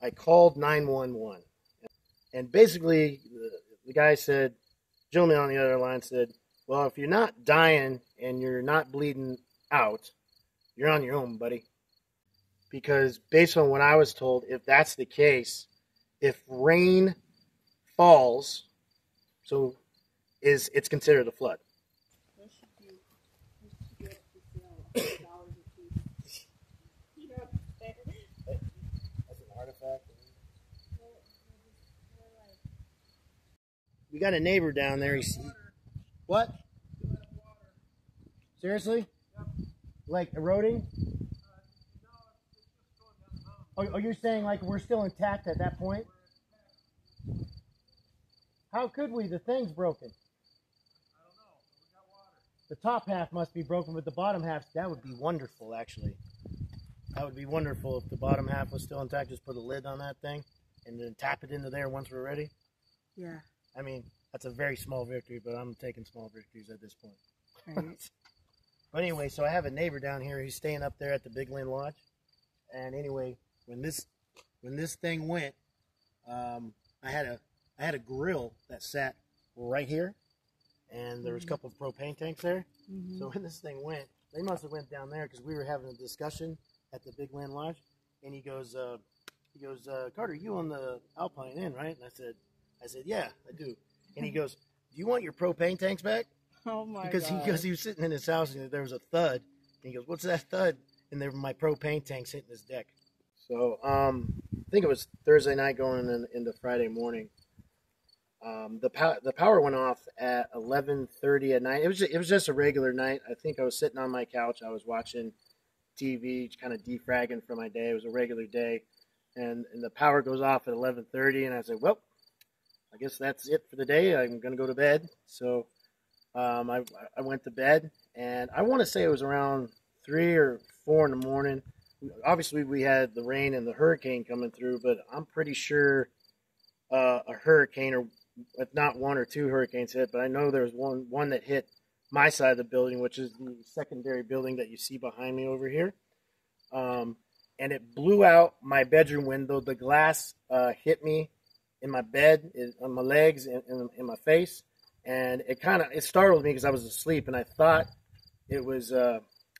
I called 911. And basically, the guy said, gentleman on the other line said, well, if you're not dying and you're not bleeding out, you're on your own, buddy. Because based on what I was told, if that's the case, if rain falls, so it's considered a flood. That's an artifact. We got a neighbor down there. What? Seriously? Like eroding? Oh, you're saying like we're still intact at that point? How could we? The thing's broken. I don't know. We got water. The top half must be broken, but the bottom half, that would be wonderful, actually. That would be wonderful if the bottom half was still intact. Just put a lid on that thing and then tap it into there once we're ready. Yeah. I mean, that's a very small victory, but I'm taking small victories at this point. Right. But anyway, so I have a neighbor down here. He's staying up there at the Big Lynn Lodge. And anyway, when this thing went, I had a grill that sat right here, and there was a couple of propane tanks there. Mm-hmm. So when this thing went, they must have went down there because we were having a discussion at the Big Lynn Lodge, and he goes, Carter, you on the Alpine Inn, right? And I said, yeah, I do. And he goes, do you want your propane tanks back? Oh my God. Because he was sitting in his house and there was a thud, and he goes, what's that thud? And there were my propane tanks hitting his deck. So I think it was Thursday night going into Friday morning. The power went off at 11:30 at night. It was just a regular night. I think I was sitting on my couch. I was watching TV, kind of defragging for my day. It was a regular day, and the power goes off at 11:30, and I said, well, I guess that's it for the day. I'm gonna go to bed. So I went to bed, and I want to say it was around 3 or 4 in the morning. Obviously, we had the rain and the hurricane coming through, but I'm pretty sure a hurricane, or if not one or two hurricanes hit, but I know there was one that hit my side of the building, which is the secondary building that you see behind me over here. And it blew out my bedroom window. The glass hit me in my bed, on my legs, in my face, and it startled me because I was asleep, and I thought it was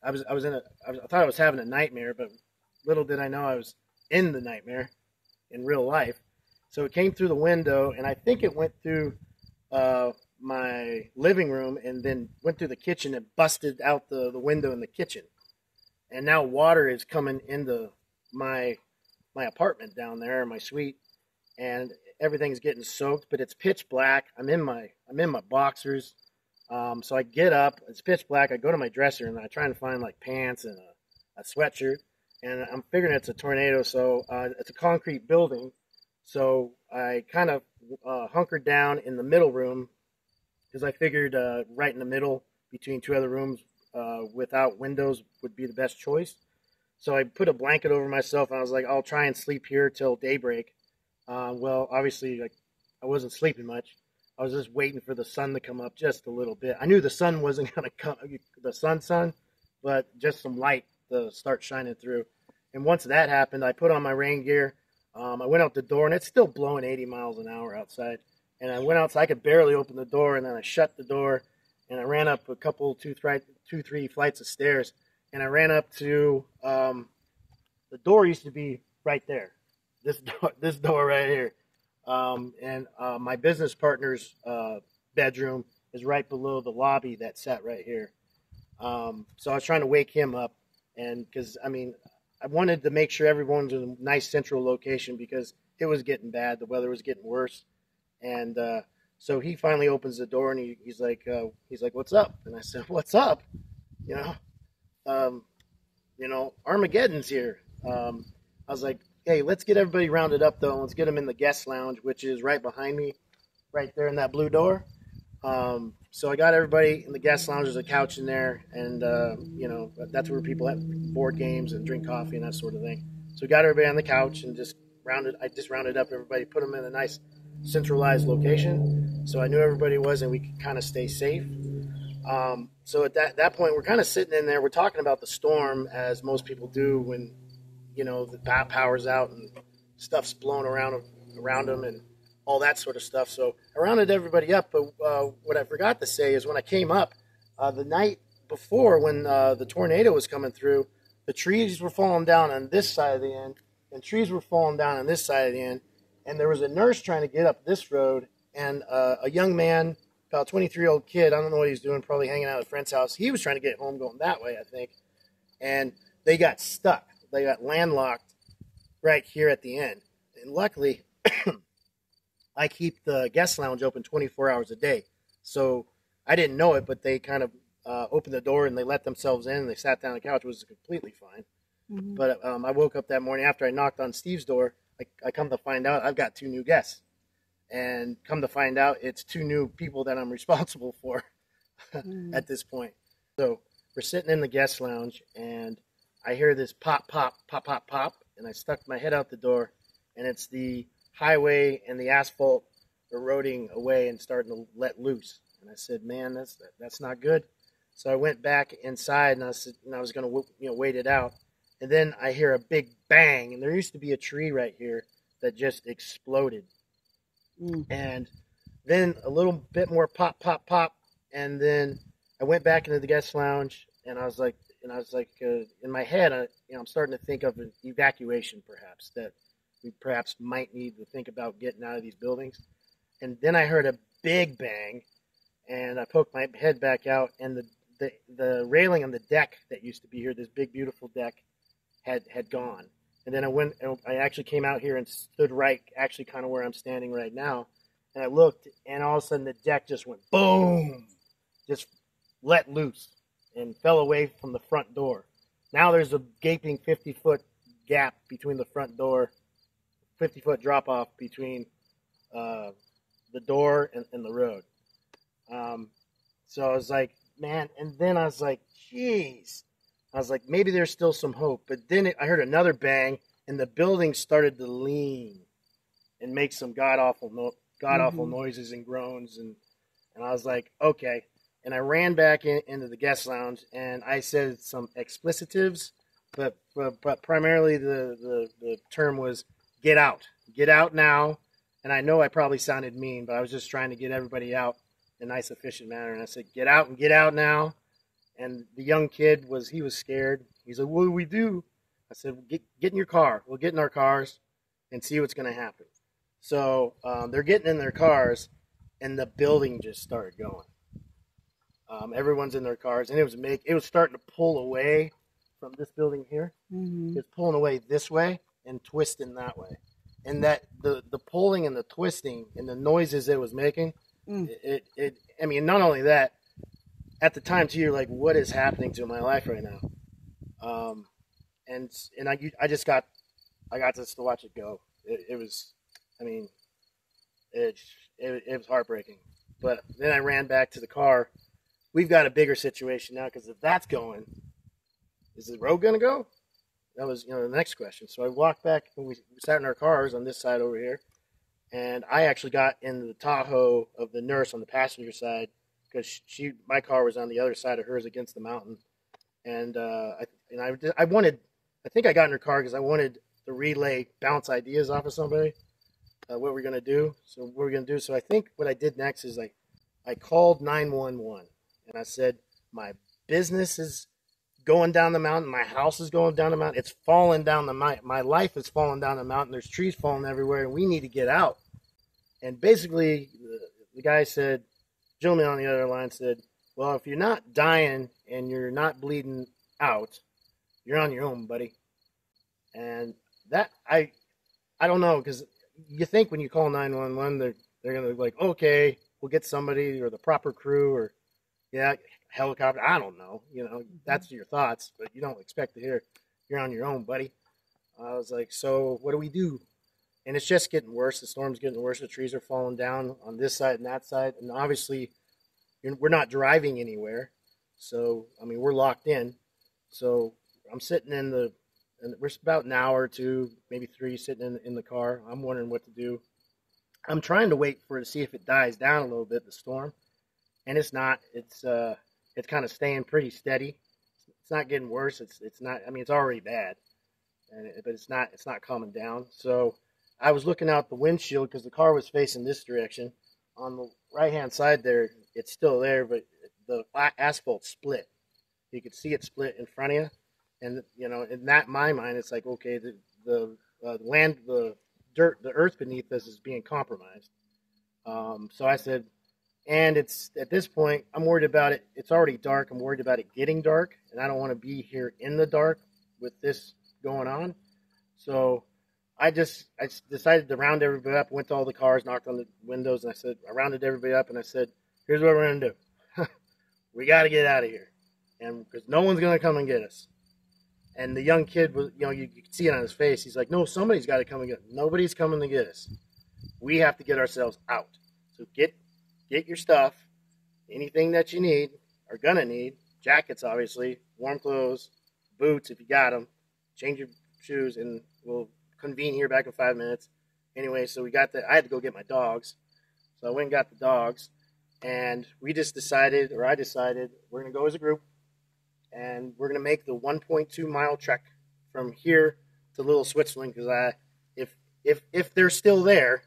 I thought I was having a nightmare, but little did I know I was in the nightmare in real life. So it came through the window, and I think it went through my living room and then went through the kitchen and busted out the window in the kitchen. And now water is coming into my apartment down there, my suite, and everything's getting soaked, but it's pitch black. I'm in my boxers. So I get up, it's pitch black. I go to my dresser and I try and find like pants and a sweatshirt, and I'm figuring it's a tornado. So it's a concrete building. So I kind of hunkered down in the middle room because I figured right in the middle between two other rooms without windows would be the best choice. So I put a blanket over myself, and I was like, I'll try and sleep here till daybreak. Well, obviously, like, I wasn't sleeping much. I was just waiting for the sun to come up just a little bit. I knew the sun wasn't going to come, the sun, but just some light to start shining through. And once that happened, I put on my rain gear. I went out the door, and it's still blowing 80 miles an hour outside. And I went outside. I could barely open the door, and then I shut the door, and I ran up a couple, two, three flights of stairs, and I ran up to the door used to be right there. This door right here. And my business partner's bedroom is right below the lobby that sat right here. So I was trying to wake him up, and because I wanted to make sure everyone's in a nice central location because it was getting bad. The weather was getting worse, and so he finally opens the door, and he's like, "What's up?" And I said, "What's up? Armageddon's here." I was like, hey, let's get everybody rounded up, though. Let's get them in the guest lounge, which is right behind me, right there in that blue door. So I got everybody in the guest lounge. There's a couch in there, and, that's where people have board games and drink coffee and that sort of thing. So we got everybody on the couch and I just rounded up everybody, put them in a nice centralized location. So I knew everybody was, and we could kind of stay safe. So at that point, we're kind of sitting in there. We're talking about the storm, as most people do when, the power's out and stuff's blown around them and all that sort of stuff. So I rounded everybody up. But what I forgot to say is when I came up the night before, when the tornado was coming through, the trees were falling down on this side of the end, and trees were falling down on this side of the end. And there was a nurse trying to get up this road, and a young man, about 23-year-old kid, I don't know what he was doing, probably hanging out at a friend's house. He was trying to get home going that way, I think. And they got stuck. They got landlocked right here at the end. And luckily, I keep the guest lounge open 24 hours a day. So I didn't know it, but they kind of opened the door and they let themselves in and they sat down on the couch. It was completely fine. Mm-hmm. But I woke up that morning after I knocked on Steve's door. I come to find out I've got 2 new guests. And come to find out it's 2 new people that I'm responsible for at this point. So we're sitting in the guest lounge and I hear this pop, pop, pop, pop, pop. And I stuck my head out the door and it's the highway and the asphalt eroding away and starting to let loose. And I said, man, that's not good. So I went back inside and I was going to wait it out. And then I hear a big bang, and there used to be a tree right here that just exploded. And then a little bit more pop, pop, pop, and then I went back into the guest lounge, and I was like, in my head, I'm starting to think of an evacuation, perhaps that we perhaps might need to think about getting out of these buildings. And then I heard a big bang, and I poked my head back out, and the railing on the deck that used to be here, this big beautiful deck, had gone. And then I actually came out here and stood right, actually kind of where I'm standing right now. And I looked, and all of a sudden the deck just went boom, just let loose and fell away from the front door. Now there's a gaping 50-foot gap between the front door, 50-foot drop off between the door and the road. So I was like, man, and then I was like, geez. I was like, maybe there's still some hope. But then I heard another bang, and the building started to lean and make some god-awful noises and groans. And I was like, okay. And I ran back into the guest lounge, and I said some explicitives, but primarily the term was get out. Get out now. And I know I probably sounded mean, but I was just trying to get everybody out in a nice, efficient manner. And I said, get out and get out now. And the young kid was scared. He said, what do we do? I said, get in your car. We'll get in our cars and see what's going to happen. So they're getting in their cars, and the building just started going. Everyone's in their cars, and it was starting to pull away from this building here. Mm-hmm. It's pulling away this way and twisting that way. And that the pulling and the twisting and the noises it was making, I mean, not only that, at the time, too, you're like, what is happening to my life right now? And I got just to watch it go. It was, I mean, it was heartbreaking. But then I ran back to the car. We've got a bigger situation now because if that's going, is the road going to go? That was, the next question. So I walked back and we sat in our cars on this side over here. And I actually got in the Tahoe of the nurse on the passenger side, because my car was on the other side of hers against the mountain, and I think I got in her car because I wanted to bounce ideas off of somebody, what we're gonna do. So I think what I did next is I called 911 and I said, my business is going down the mountain, my house is going down the mountain, it's falling down my life is falling down the mountain, there's trees falling everywhere, and we need to get out. And basically, the guy said. Gentleman on the other line said, well, if you're not dying and you're not bleeding out, you're on your own, buddy. And that, I don't know, because you think when you call 911, they're going to be like, okay, we'll get somebody or the proper crew or, yeah, helicopter. I don't know. That's your thoughts, but you don't expect to hear, you're on your own, buddy. I was like, so what do we do? And it's just getting worse. The storm's getting worse. The trees are falling down on this side and that side. And obviously, we're not driving anywhere. So, I mean, we're locked in. So I'm sitting and we're about an hour or 2, maybe 3, sitting in the car. I'm wondering what to do. I'm trying to wait to see if it dies down a little bit, the storm. And it's not. It's kind of staying pretty steady. It's not getting worse. It's not. I mean, it's already bad. But it's not calming down. So I was looking out the windshield because the car was facing this direction. On the right hand side there, it's still there, but the asphalt split. You could see it split in front of you, and in my mind, it's like, okay, the land, the dirt, the earth beneath us is being compromised. So I said, and it's at this point, I'm worried about it. It's already dark. I'm worried about it getting dark, and I don't want to be here in the dark with this going on. So I decided to round everybody up. Went to all the cars, knocked on the windows, and I rounded everybody up, and I said, here's what we're gonna do. We got to get out of here, and because no one's gonna come and get us. And the young kid was, you could see it on his face. He's like, no, somebody's got to come and get us. Nobody's coming to get us. We have to get ourselves out. So get your stuff, anything that you need, are gonna need, jackets obviously, warm clothes, boots if you got them, change your shoes, and we'll convene here back in 5 minutes. Anyway, so I had to go get my dogs. So I went and got the dogs, and I decided, we're gonna go as a group, and we're gonna make the 1.2 mile trek from here to Little Switzerland, because if they're still there,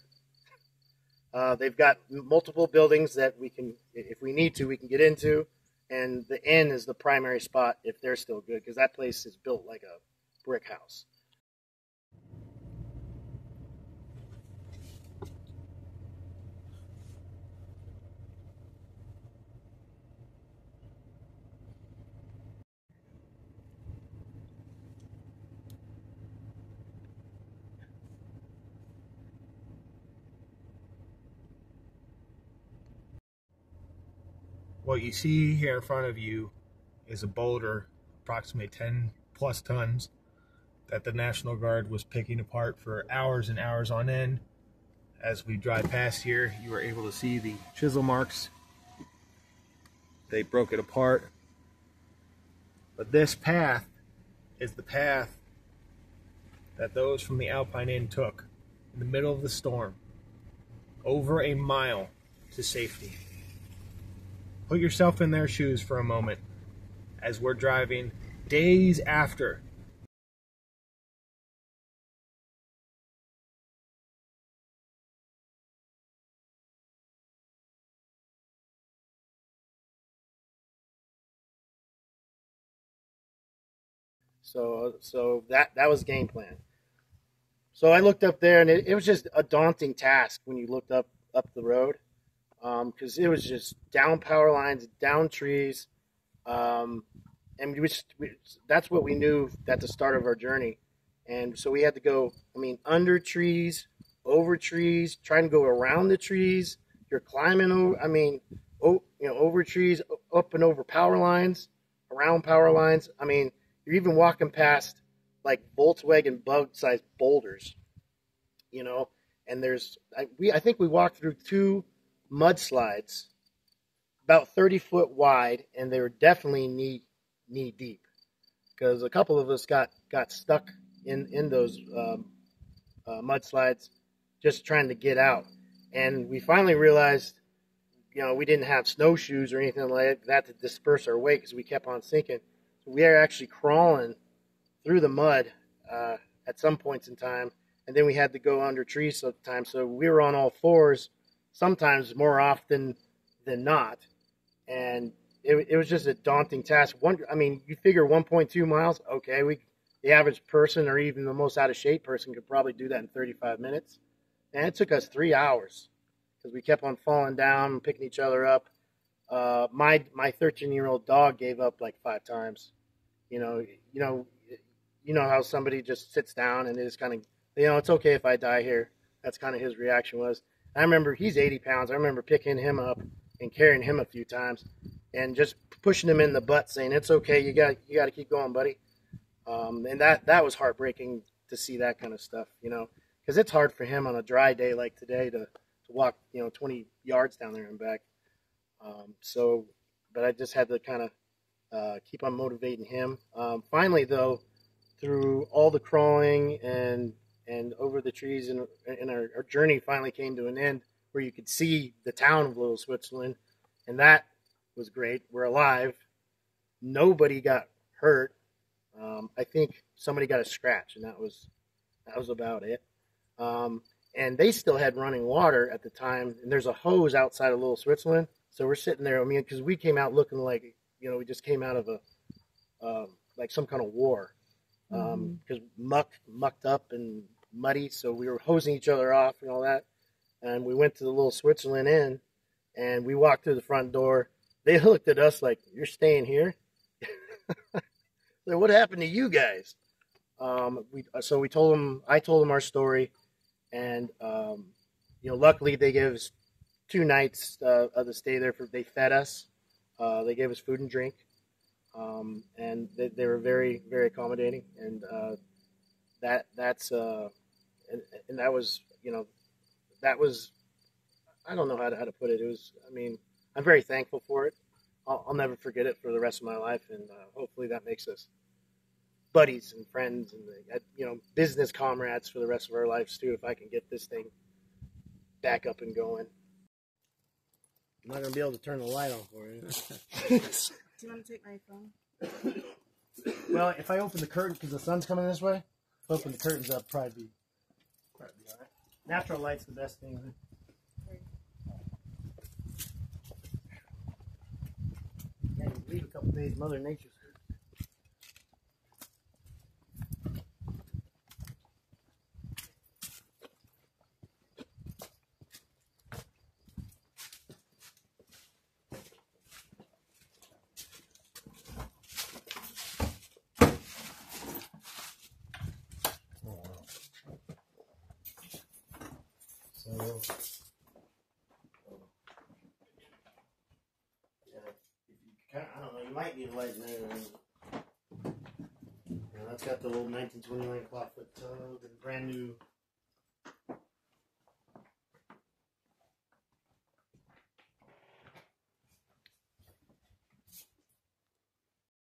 they've got multiple buildings that we can, if we need to, we can get into, and the inn is the primary spot if they're still good, because that place is built like a brick house. What you see here in front of you is a boulder, approximately 10 plus tons, that the National Guard was picking apart for hours and hours on end. As we drive past here, you are able to see the chisel marks. They broke it apart. But this path is the path that those from the Alpine Inn took in the middle of the storm, over a mile to safety. Put yourself in their shoes for a moment as we're driving days after. So that was game plan. So I looked up there, and it was just a daunting task when you looked up the road, because it was just down power lines, down trees, and that's what we knew at the start of our journey. And so we had to go, under trees, over trees, trying to go around the trees. You're climbing over, over trees, up and over power lines, around power lines. You're even walking past like Volkswagen bug-sized boulders, and I think we walked through 2 mudslides about 30 foot wide, and they were definitely knee deep, because a couple of us got stuck in those mudslides just trying to get out. And we finally realized, we didn't have snowshoes or anything like that to disperse our weight, because we kept on sinking. So we are actually crawling through the mud at some points in time, and then we had to go under trees sometimes. So we were on all fours, sometimes more often than not, and it was just a daunting task. You figure 1.2 miles, okay, the average person or even the most out of shape person could probably do that in 35 minutes, and it took us 3 hours because we kept on falling down and picking each other up. My 13-year-old dog gave up like 5 times. You know how somebody just sits down and is kind of, it's okay if I die here. That's kind of his reaction was. I remember he's 80 pounds. I remember picking him up and carrying him a few times and just pushing him in the butt, saying, "It's okay. You got to keep going, buddy." And that was heartbreaking to see that kind of stuff, because it's hard for him on a dry day like today to walk, 20 yards down there and back. But I just had to kind of keep on motivating him. Finally, though, through all the crawling and over the trees, and our journey finally came to an end where you could see the town of Little Switzerland, and that was great. We're alive. Nobody got hurt. I think somebody got a scratch, and that was about it. And they still had running water at the time. And there's a hose outside of Little Switzerland. So we're sitting there. I mean, because we came out looking like, we just came out of like some kind of war. Because mucked up and muddy. So we were hosing each other off and all that. And we went to the Little Switzerland Inn, and we walked through the front door. They looked at us like, "You're staying here?" Like, what happened to you guys? So we told them. I told them our story, and luckily they gave us 2 nights of the stay there. They fed us. They gave us food and drink, and they were very, very accommodating. And that was that was, I don't know how to put it. It was, I mean, I'm very thankful for it. I'll never forget it for the rest of my life, and hopefully that makes us buddies and friends and business comrades for the rest of our lives too. If I can get this thing back up and going, I'm not gonna be able to turn the light on for you. Do you want to take my phone? Well, if I open the curtain because the sun's coming this way, if I open the curtains up, probably be all right. Natural light's the best thing. Yeah, you leave a couple days, Mother Nature's good. So, yeah, I don't know, you might need a light in there. That's got the old 1929 clawfoot tub and brand new.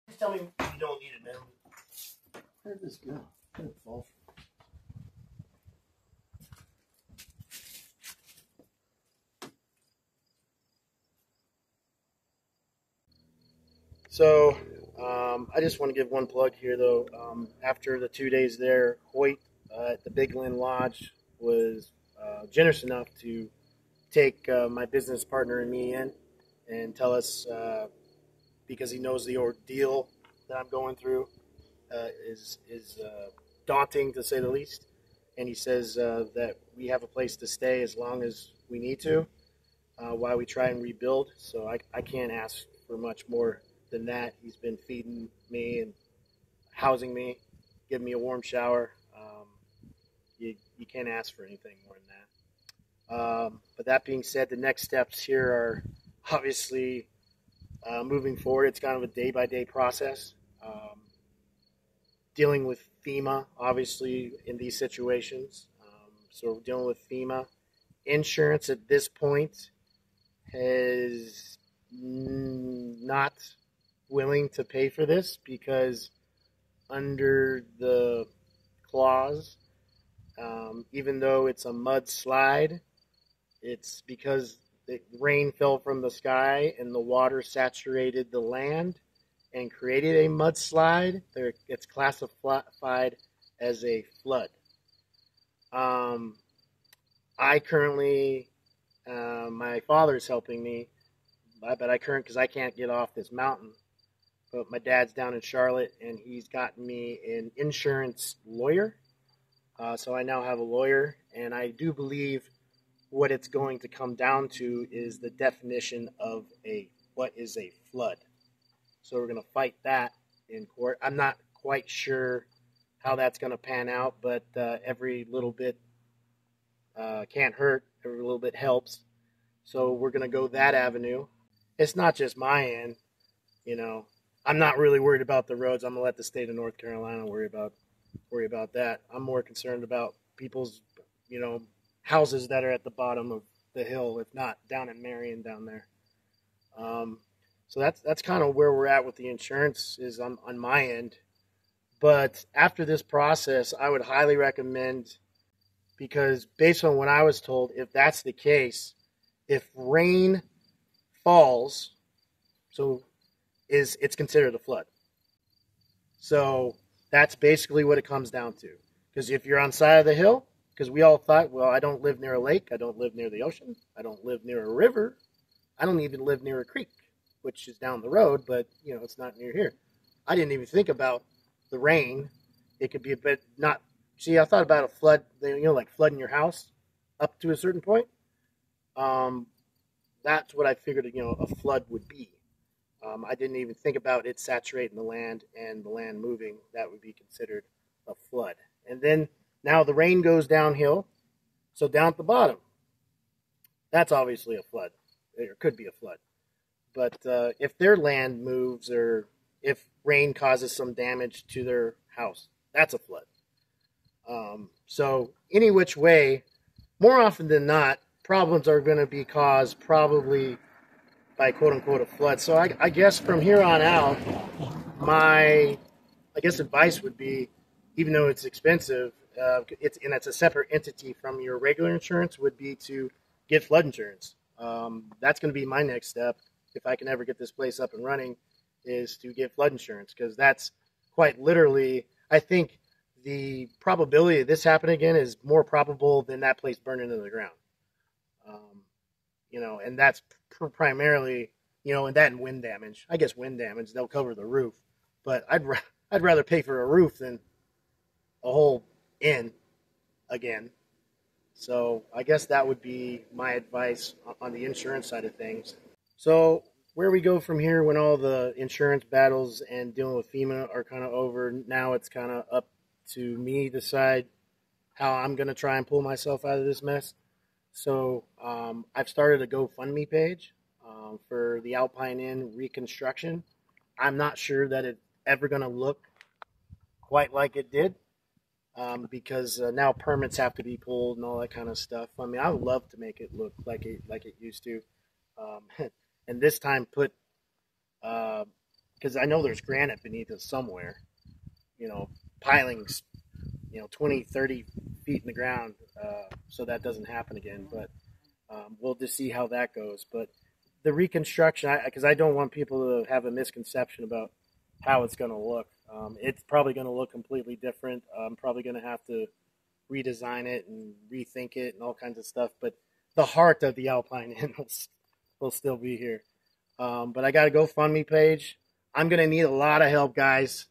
Just tell me if you don't need it, man. Where did this go? Where did it fall from? So, I just want to give one plug here, though. After the 2 days there, Hoyt at the Big Lynn Lodge was generous enough to take my business partner and me in and tell us, because he knows the ordeal that I'm going through is daunting, to say the least. And he says that we have a place to stay as long as we need to while we try and rebuild. So I can't ask for much more than that. He's been feeding me and housing me, giving me a warm shower. You can't ask for anything more than that. But that being said, the next steps here are obviously moving forward. It's kind of a day-by-day process. Dealing with FEMA, obviously, in these situations. So we're dealing with FEMA. Insurance at this point is not willing to pay for this because under the clause, even though it's a mudslide, it's because the rain fell from the sky and the water saturated the land and created a mudslide. It's classified as a flood. I currently, my father's helping me, but because I can't get off this mountain. But my dad's down in Charlotte, and he's gotten me an insurance lawyer. So I now have a lawyer, and I do believe what it's going to come down to is the definition of what is a flood. So we're going to fight that in court. I'm not quite sure how that's going to pan out, but every little bit can't hurt. Every little bit helps. So we're going to go that avenue. It's not just my end, I'm not really worried about the roads. I'm going to let the state of North Carolina worry about that. I'm more concerned about people's, houses that are at the bottom of the hill, if not down in Marion down there. So that's kind of where we're at with the insurance is on my end. But after this process, I would highly recommend, because based on what I was told, if that's the case, if rain falls, it's considered a flood. So that's basically what it comes down to. Because if you're on the side of the hill, because we all thought, well, I don't live near a lake, I don't live near the ocean, I don't live near a river, I don't even live near a creek, which is down the road, but it's not near here. I didn't even think about the rain. It could be a bit not. See, I thought about a flood, like flooding your house up to a certain point. That's what I figured, a flood would be. I didn't even think about it saturating the land and the land moving. That would be considered a flood. And then now the rain goes downhill, so down at the bottom, that's obviously a flood. There could be a flood. But if their land moves or if rain causes some damage to their house, that's a flood. So any which way, more often than not, problems are going to be caused probably by quote-unquote a flood. So I guess from here on out, my advice would be, even though it's expensive, it's a separate entity from your regular insurance, would be to get flood insurance. That's going to be my next step if I can ever get this place up and running, is to get flood insurance, because that's quite literally, I think the probability of this happening again is more probable than that place burning to the ground. And that's primarily, and that and wind damage. I guess wind damage, they'll cover the roof, but I'd rather pay for a roof than a whole inn again. So I guess that would be my advice on the insurance side of things. So where we go from here when all the insurance battles and dealing with FEMA are kind of over, now it's kind of up to me to decide how I'm going to try and pull myself out of this mess. So I've started a GoFundMe page for the Alpine Inn reconstruction. I'm not sure that it's ever going to look quite like it did because now permits have to be pulled and all that kind of stuff. I mean, I would love to make it look like it used to. And this time put, because I know there's granite beneath it somewhere, pilings, 20, 30 feet in the ground, so that doesn't happen again. But we'll just see how that goes. But the reconstruction, because I don't want people to have a misconception about how it's going to look. It's probably going to look completely different. I'm probably going to have to redesign it and rethink it and all kinds of stuff. But the heart of the Alpine Inn will still be here. But I got a GoFundMe page. I'm going to need a lot of help, guys.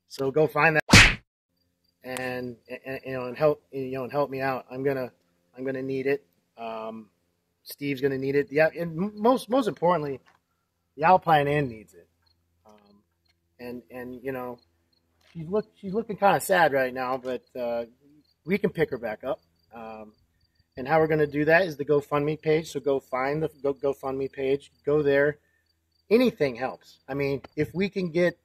So go find that and help me out. I'm gonna need it. Steve's gonna need it. Yeah, and most importantly, the Alpine Inn needs it. And she's looking kind of sad right now, but we can pick her back up. And how we're going to do that is the GoFundMe page. So go find the GoFundMe page. Go there. Anything helps. I mean, if we can get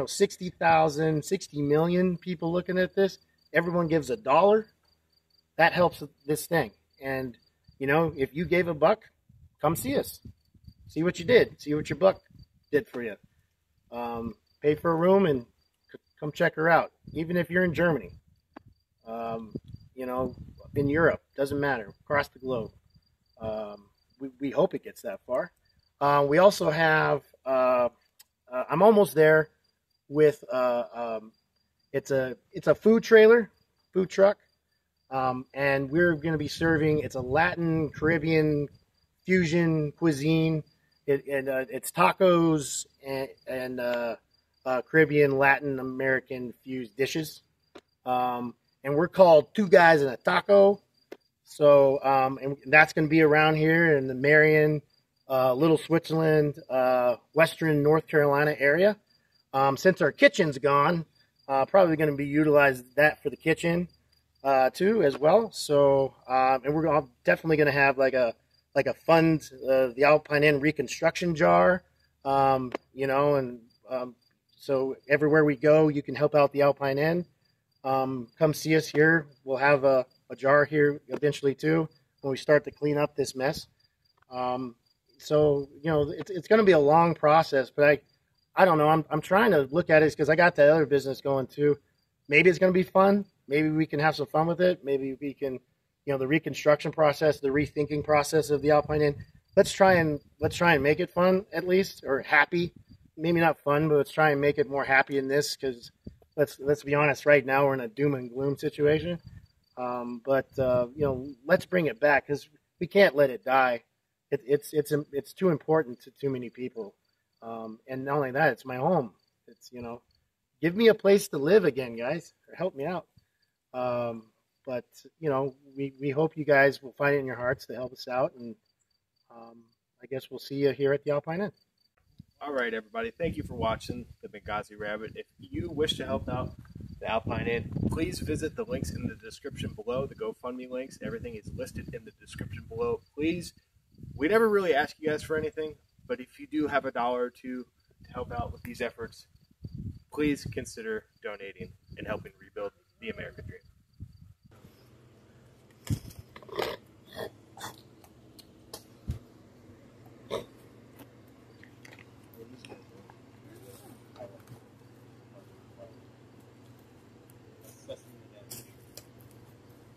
60,000, 60 million people looking at this, everyone gives $1. That helps this thing. And if you gave $1, come see us. See what you did. See what your buck did for you. Pay for a room and come check her out. Even if you're in Germany, in Europe, doesn't matter, across the globe. We hope it gets that far. We also have, I'm almost there with, it's a food truck, and we're going to be serving, it's a Latin Caribbean fusion cuisine. It's tacos and Caribbean Latin American fused dishes. And we're called Two Guys and a Taco. So, and that's going to be around here in the Marion, Little Switzerland, Western North Carolina area. Since our kitchen's gone, probably going to be utilized that for the kitchen, too, as well. So, and we're definitely going to have like a fund, the Alpine Inn reconstruction jar, so everywhere we go, you can help out the Alpine Inn. Come see us here. We'll have a jar here eventually too when we start to clean up this mess. So it's going to be a long process, but I don't know. I'm trying to look at it because I got that other business going too. Maybe it's going to be fun. Maybe we can have some fun with it. Maybe we can, the reconstruction process, the rethinking process of the Alpine Inn. Let's try and make it fun at least, or happy. Maybe not fun, but let's try and make it more happy in this, because let's be honest, right now we're in a doom and gloom situation. But let's bring it back because we can't let it die. It's too important to too many people. And not only that, it's my home. It's give me a place to live again, guys. Help me out. But we hope you guys will find it in your hearts to help us out, and I guess we'll see you here at the Alpine Inn. All right, everybody. Thank you for watching the Benghazi Rabbit. If you wish to help out the Alpine Inn, please visit the links in the description below, the GoFundMe links. Everything is listed in the description below. Please, we never really ask you guys for anything, but if you do have $1 or $2 to help out with these efforts, please consider donating and helping rebuild the American dream.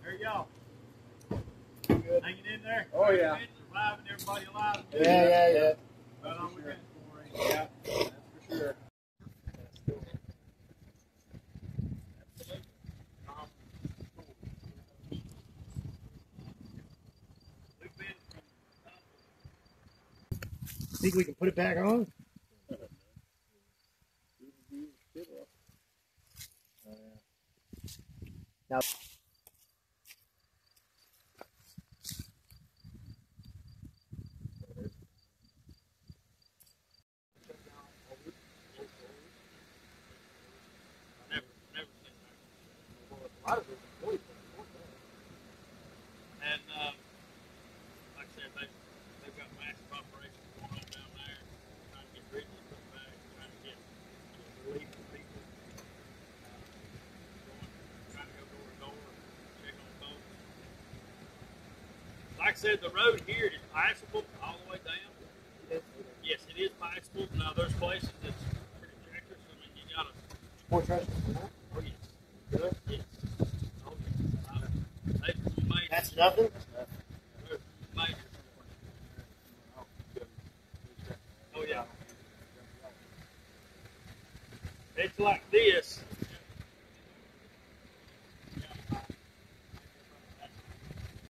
There you go. Good. Hanging in there? Oh, yeah. Surviving, everybody alive? Yeah. Right on with it. Yeah, that's for sure. Think we can put it back on? Now. And like I said, they've got massive operations going on down there, trying to get bridges put back, trying to get relief for people, trying to go door to door, check on folks. Like I said, the road here is passable all the way down. Yes, it is passable. Now there's places that's pretty treacherous. I mean, you gotta. More trash. Oh yes. Good. Yes. Oh yes. That's nothing? Major. Oh yeah. It's like this.